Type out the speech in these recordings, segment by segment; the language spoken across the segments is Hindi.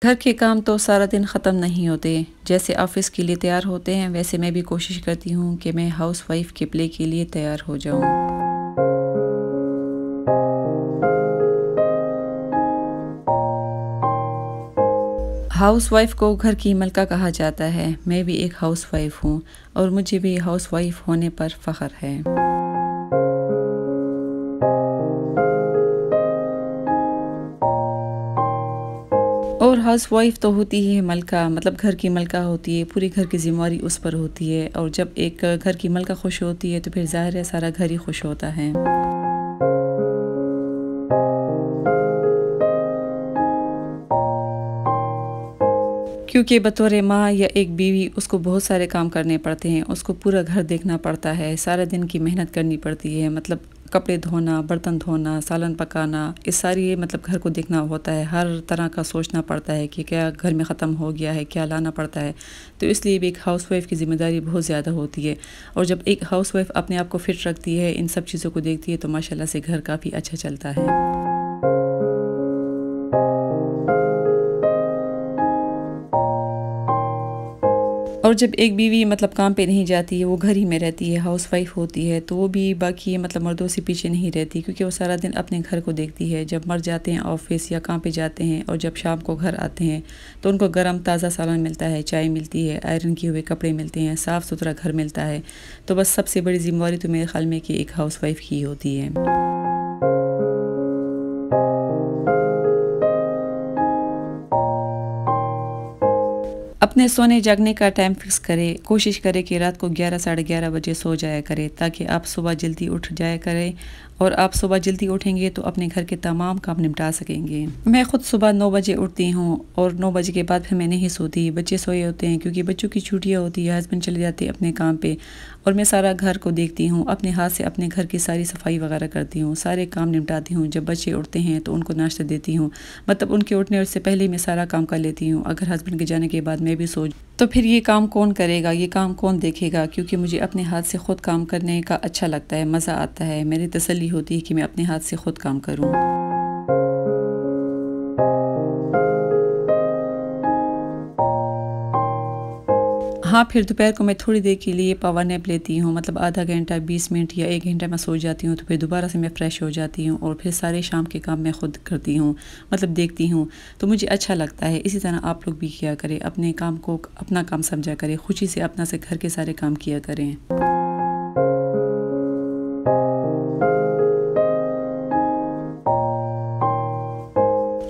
घर के काम तो सारा दिन ख़त्म नहीं होते। जैसे ऑफ़िस के लिए तैयार होते हैं, वैसे मैं भी कोशिश करती हूँ कि मैं हाउसवाइफ़ के प्ले के लिए तैयार हो जाऊँ। हाउसवाइफ़ को घर की मलका कहा जाता है। मैं भी एक हाउसवाइफ़ हूँ और मुझे भी हाउसवाइफ़ होने पर फ़ख्र है। और हाउसवाइफ़ तो होती ही है मलका, मतलब घर की मलका होती है, पूरे घर की ज़िम्मेवारी उस पर होती है और जब एक घर की मलका खुश होती है, तो फिर ज़ाहिर है सारा घर ही खुश होता है। क्योंकि बतौर माँ या एक बीवी उसको बहुत सारे काम करने पड़ते हैं, उसको पूरा घर देखना पड़ता है, सारा दिन की मेहनत करनी पड़ती है, मतलब कपड़े धोना, बर्तन धोना, सालन पकाना, ये सारी मतलब घर को देखना होता है, हर तरह का सोचना पड़ता है कि क्या घर में ख़त्म हो गया है, क्या लाना पड़ता है। तो इसलिए भी एक हाउसवाइफ़ की ज़िम्मेदारी बहुत ज़्यादा होती है और जब एक हाउसवाइफ़ अपने आप को फ़िट रखती है, इन सब चीज़ों को देखती है, तो माशाल्लाह से घर काफ़ी अच्छा चलता है। और जब एक बीवी मतलब काम पे नहीं जाती है, वो घर ही में रहती है, हाउसवाइफ़ होती है, तो वो भी बाकी मतलब मर्दों से पीछे नहीं रहती क्योंकि वो सारा दिन अपने घर को देखती है। जब मर्द जाते हैं ऑफ़िस या काम पे जाते हैं और जब शाम को घर आते हैं, तो उनको गरम ताज़ा सालन मिलता है, चाय मिलती है, आयरन किए हुए कपड़े मिलते हैं, साफ़-सुथरा घर मिलता है। तो बस सबसे बड़ी ज़िम्मेवारी तो मेरे ख़्याल में कि एक हाउसवाइफ़ की होती है। अपने सोने जागने का टाइम फ़िक्स करें, कोशिश करें कि रात को 11 साढ़े 11 बजे सो जाया करें ताकि आप सुबह जल्दी उठ जाया करें और आप सुबह जल्दी उठेंगे तो अपने घर के तमाम काम निपटा सकेंगे। मैं खुद सुबह 9 बजे उठती हूँ और 9 बजे के बाद फिर मैं नहीं सोती, बच्चे सोए होते हैं क्योंकि बच्चों की छुट्टियाँ होती है, हस्बैंड चले जाते हैं अपने काम पे और मैं सारा घर को देखती हूँ, अपने हाथ से अपने घर की सारी सफाई वगैरह करती हूँ, सारे काम निपटाती हूँ। जब बच्चे उठते हैं तो उनको नाश्ता देती हूँ, मतलब उनके उठने से पहले मैं सारा काम कर लेती हूँ। अगर हस्बैंड के जाने के बाद मैं भी सो तो फिर ये काम कौन करेगा, ये काम कौन देखेगा? क्योंकि मुझे अपने हाथ से खुद काम करने का अच्छा लगता है, मज़ा आता है, मेरी तसल्ली होती है कि मैं अपने हाथ से खुद काम करूँ। हाँ, फिर दोपहर को मैं थोड़ी देर के लिए पावर नैप लेती हूँ, मतलब आधा घंटा, 20 मिनट या 1 घंटा मैं सो जाती हूँ, तो फिर दोबारा से मैं फ़्रेश हो जाती हूँ और फिर सारे शाम के काम मैं खुद करती हूँ, मतलब देखती हूँ, तो मुझे अच्छा लगता है। इसी तरह आप लोग भी किया करें, अपने काम को अपना काम समझा करें, खुशी से अपना से घर के सारे काम किया करें।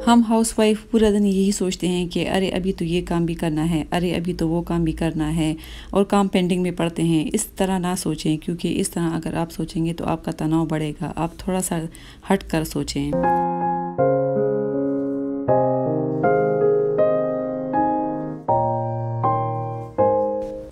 हम हाउसवाइफ पूरा दिन यही सोचते हैं कि अरे अभी तो ये काम भी करना है, अरे अभी तो वो काम भी करना है और काम पेंडिंग में पड़ते हैं। इस तरह ना सोचें क्योंकि इस तरह अगर आप सोचेंगे तो आपका तनाव बढ़ेगा। आप थोड़ा-सा हट कर सोचें।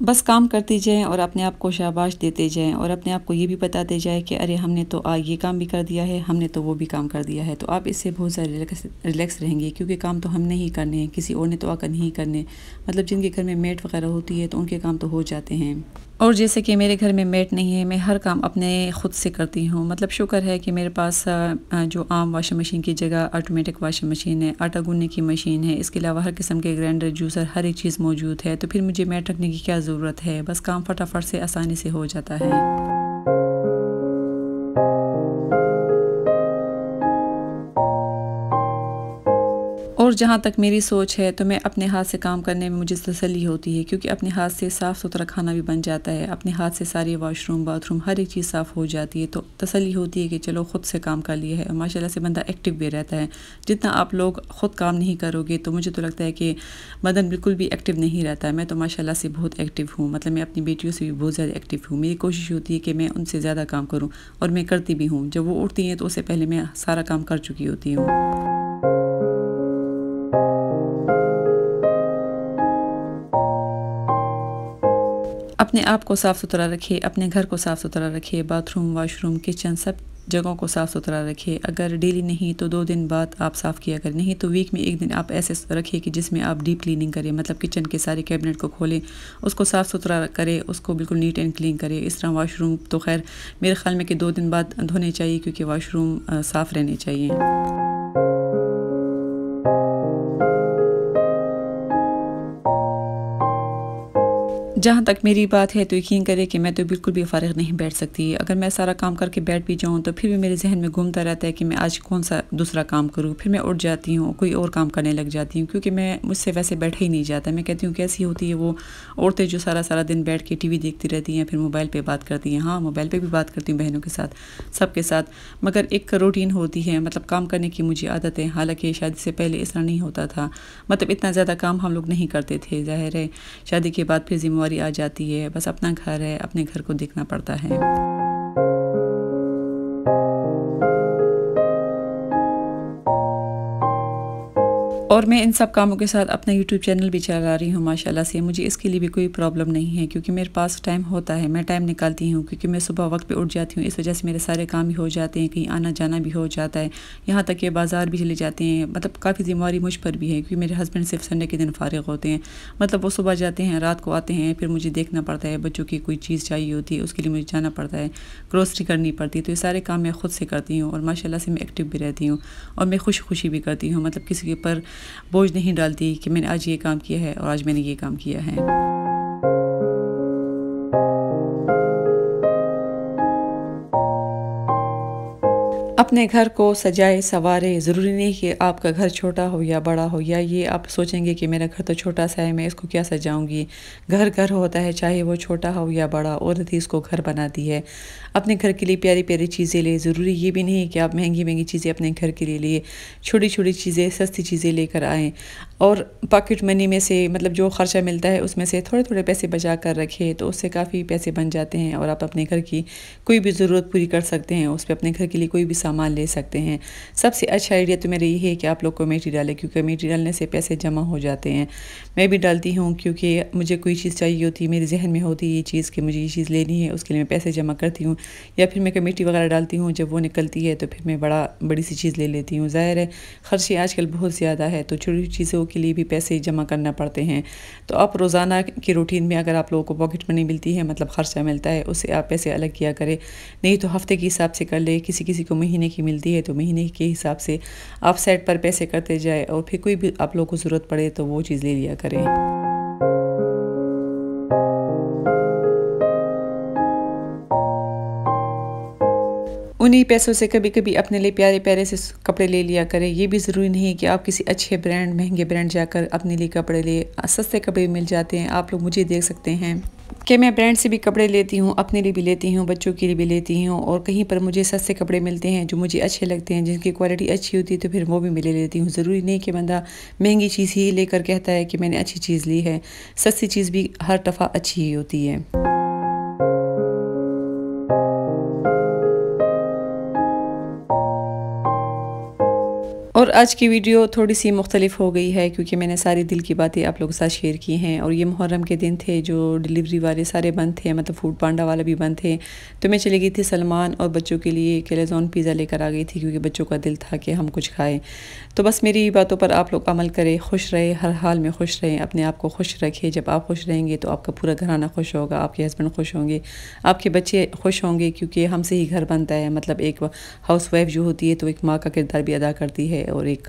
बस काम करते जाएँ और अपने आप को शाबाश देते जाएँ और अपने आप को ये भी बताते जाएँ कि अरे हमने तो ये काम भी कर दिया है, हमने तो वो भी काम कर दिया है। तो आप इससे बहुत ज़्यादा रिलैक्स रहेंगे क्योंकि काम तो हमने ही करने हैं, किसी और ने तो आकर नहीं करने। मतलब जिनके घर में मेड वग़ैरह होती है तो उनके काम तो हो जाते हैं। और जैसे कि मेरे घर में मेड नहीं है, मैं हर काम अपने खुद से करती हूँ। मतलब शुक्र है कि मेरे पास जो आम वॉशिंग मशीन की जगह ऑटोमेटिक वॉशिंग मशीन है, आटा गूँथने की मशीन है, इसके अलावा हर किस्म के ग्राइंडर, जूसर हर एक चीज़ मौजूद है। तो फिर मुझे मेड रखने की क्या ज़रूरत है, बस काम फटाफट से आसानी से हो जाता है। और जहाँ तक मेरी सोच है तो मैं अपने हाथ से काम करने में मुझे तसल्ली होती है क्योंकि अपने हाथ से साफ़-सुथरा खाना भी बन जाता है, अपने हाथ से सारे वॉशरूम, बाथरूम हर एक चीज़ साफ़ हो जाती है, तो तसल्ली होती है कि चलो खुद से काम कर लिया है और माशाल्लाह से बंदा एक्टिव भी रहता है। जितना आप लोग खुद काम नहीं करोगे तो मुझे तो लगता है कि बदन बिल्कुल भी एक्टिव नहीं रहता है। मैं तो माशाल्लाह से बहुत एक्टिव हूँ, मतलब मैं अपनी बेटियों से भी बहुत ज़्यादा एक्टिव हूँ। मेरी कोशिश होती है कि मैं उनसे ज़्यादा काम करूँ और मैं करती भी हूँ। जब वो उठती हैं तो उससे पहले मैं सारा काम कर चुकी होती हूँ। अपने आप को साफ़-सुथरा रखिए, अपने घर को साफ़-सुथरा रखिए, बाथरूम, वॉशरूम, किचन सब जगहों को साफ़-सुथरा रखिए। अगर डेली नहीं तो 2 दिन बाद आप साफ़ किया करें, नहीं तो वीक में 1 दिन आप ऐसे रखिए कि जिसमें आप डीप क्लीनिंग करें, मतलब किचन के सारे कैबिनेट को खोलें, उसको साफ़-सुथरा करें, उसको बिल्कुल नीट एंड क्लीन करें। इस तरह वॉशरूम तो ख़ैर मेरे ख़्याल में कि 2 दिन बाद धोने चाहिए क्योंकि वॉशरूम साफ़ रहने चाहिए। जहाँ तक मेरी बात है तो यकीन करें कि मैं तो बिल्कुल भी फ़ारिग नहीं बैठ सकती। अगर मैं सारा काम करके बैठ भी जाऊँ तो फिर भी मेरे जहन में घूमता रहता है कि मैं आज कौन सा दूसरा काम करूँ। फिर मैं उठ जाती हूँ, कोई और काम करने लग जाती हूँ, क्योंकि मुझसे वैसे बैठा ही नहीं जाता। मैं कहती हूँ कैसी होती है वो औरतें जो सारा सारा दिन बैठ के टीवी देखती रहती हैं, फिर मोबाइल पर बात करती हैं। हाँ, मोबाइल पर भी बात करती हूँ बहनों के साथ, सबके साथ, मगर एक रूटीन होती है, मतलब काम करने की मुझे आदत है। हालाँकि शादी से पहले इस तरह नहीं होता था, मतलब इतना ज़्यादा काम हम लोग नहीं करते थे। ज़ाहिर है शादी के बाद फिर ज़िम्मेवारी आ जाती है, बस अपना घर है, अपने घर को देखना पड़ता है। और मैं इन सब कामों के साथ अपना यूट्यूब चैनल भी चला रही हूँ माशाल्लाह से। मुझे इसके लिए भी कोई प्रॉब्लम नहीं है, क्योंकि मेरे पास टाइम होता है, मैं टाइम निकालती हूँ, क्योंकि मैं सुबह वक्त पे उठ जाती हूँ। इस वजह से मेरे सारे काम भी हो जाते हैं, कहीं आना जाना भी हो जाता है, यहाँ तक कि बाज़ार भी चले जाते हैं। मतलब काफ़ी ज़िम्मेवारी मुझ पर भी है, क्योंकि मेरे हस्बैंड सिर्फ संडे के दिन फ़ारिग होते हैं। मतलब वो सुबह जाते हैं, रात को आते हैं, फिर मुझे देखना पड़ता है। बच्चों की कोई चीज़ चाहिए होती है, उसके लिए मुझे जाना पड़ता है, ग्रोसरी करनी पड़ती है। तो ये सारे काम मैं खुद से करती हूँ और माशाल्लाह से मैं एक्टिव भी रहती हूँ और मैं खुशी खुशी भी करती हूँ। मतलब किसी के ऊपर बोझ नहीं डालती कि मैंने आज ये काम किया है और आज मैंने ये काम किया है। अपने घर को सजाए सवारे, ज़रूरी नहीं कि आपका घर छोटा हो या बड़ा हो, या ये आप सोचेंगे कि मेरा घर तो छोटा सा है, मैं इसको क्या सजाऊंगी। घर घर होता है, चाहे वो छोटा हो या बड़ा, औरत ही इसको घर बनाती है। अपने घर के लिए प्यारी प्यारी चीज़ें ले, ज़रूरी ये भी नहीं कि आप महंगी महंगी चीज़ें अपने घर के लिए लिए, छोटी छोटी चीज़ें, सस्ती चीज़ें लेकर आएँ। और पॉकेट मनी में से, मतलब जो ख़र्चा मिलता है उसमें से थोड़े थोड़े पैसे बचा कर रखें, तो उससे काफ़ी पैसे बन जाते हैं और आप अपने घर की कोई भी ज़रूरत पूरी कर सकते हैं। उस पर अपने घर के लिए कोई भी सामान ले सकते हैं। सबसे अच्छा आइडिया तो मेरा ये है कि आप लोग कमेटी डालें, क्योंकि कमेटी डालने से पैसे जमा हो जाते हैं। मैं भी डालती हूँ, क्योंकि मुझे कोई चीज़ चाहिए होती है, मेरे जहन में होती है ये चीज़ कि मुझे ये चीज़ लेनी है, उसके लिए मैं पैसे जमा करती हूँ, या फिर मैं कमेटी वगैरह डालती हूँ। जब वो निकलती है तो फिर मैं बड़ी सी चीज़ ले लेती हूँ। ज़ाहिर है खर्चे आजकल बहुत ज़्यादा है, तो छोटी चीज़ों के लिए भी पैसे जमा करना पड़ते हैं। तो आप रोज़ाना की रूटीन में अगर आप लोगों को पॉकेट मनी मिलती है, मतलब खर्चा मिलता है, उससे आप पैसे अलग किया करें। नहीं तो हफ्ते के हिसाब से कर ले, किसी किसी को महीने की मिलती है तो महीने के हिसाब से आप साइड पर पैसे करते जाए, और फिर कोई भी आप लोगों को ज़रूरत पड़े तो वो चीज़ ले लिया करें। उन्हीं पैसों से कभी कभी अपने लिए प्यारे प्यारे से कपड़े ले लिया करें। ये भी ज़रूरी नहीं है कि आप किसी अच्छे ब्रांड, महंगे ब्रांड जाकर अपने लिए कपड़े ले, सस्ते कपड़े मिल जाते हैं। आप लोग मुझे देख सकते हैं कि मैं ब्रांड से भी कपड़े लेती हूँ, अपने लिए भी लेती हूँ, बच्चों के लिए भी लेती हूँ, और कहीं पर मुझे सस्ते कपड़े मिलते हैं जो मुझे अच्छे लगते हैं, जिनकी क्वालिटी अच्छी होती है, तो फिर वो भी मैं ले लेती हूँ। ज़रूरी नहीं कि बंदा महंगी चीज़ ही लेकर कहता है कि मैंने अच्छी चीज़ ली है। सस्ती चीज़ भी हर दफ़ा अच्छी ही होती है। और आज की वीडियो थोड़ी सी मुख्तलिफ हो गई है, क्योंकि मैंने सारी दिल की बातें आप लोगों के साथ शेयर की हैं। और ये मुहर्रम के दिन थे, जो डिलीवरी वाले सारे बंद थे, मतलब फूड पांडा वाला भी बंद थे। तो मैं चली गई थी सलमान और बच्चों के लिए कैलेज़ॉन पिज़्ज़ा लेकर आ गई थी, क्योंकि बच्चों का दिल था कि हम कुछ खाएँ। तो बस मेरी बातों पर आप लोग अमल करें, खुश रहें, हर हाल में खुश रहें, अपने आप को खुश रखें। जब आप खुश रहेंगे तो आपका पूरा घराना खुश होगा, आपके हस्बैंड खुश होंगे, आपके बच्चे खुश होंगे, क्योंकि हमसे ही घर बनता है। मतलब एक हाउस वाइफ जो होती है तो एक माँ का किरदार भी अदा करती है और एक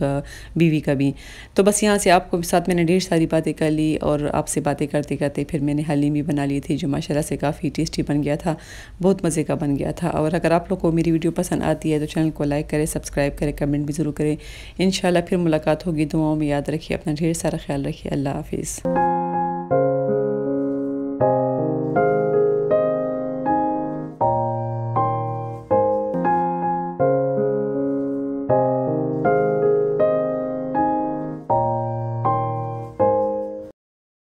बीवी का भी। तो बस यहाँ से आपको साथ मैंने ढेर सारी बातें कर ली, और आपसे बातें करते करते फिर मैंने हलीम भी बना ली थी, जो माशाल्लाह से काफ़ी टेस्टी बन गया था, बहुत मज़े का बन गया था। और अगर आप लोग को मेरी वीडियो पसंद आती है तो चैनल को लाइक करें, सब्सक्राइब करें, कमेंट भी ज़रूर करें। इंशाल्लाह फिर मुलाकात होगी। दुआओं में याद रखिए, अपना ढेर सारा ख्याल रखिए। अल्लाह हाफिज़।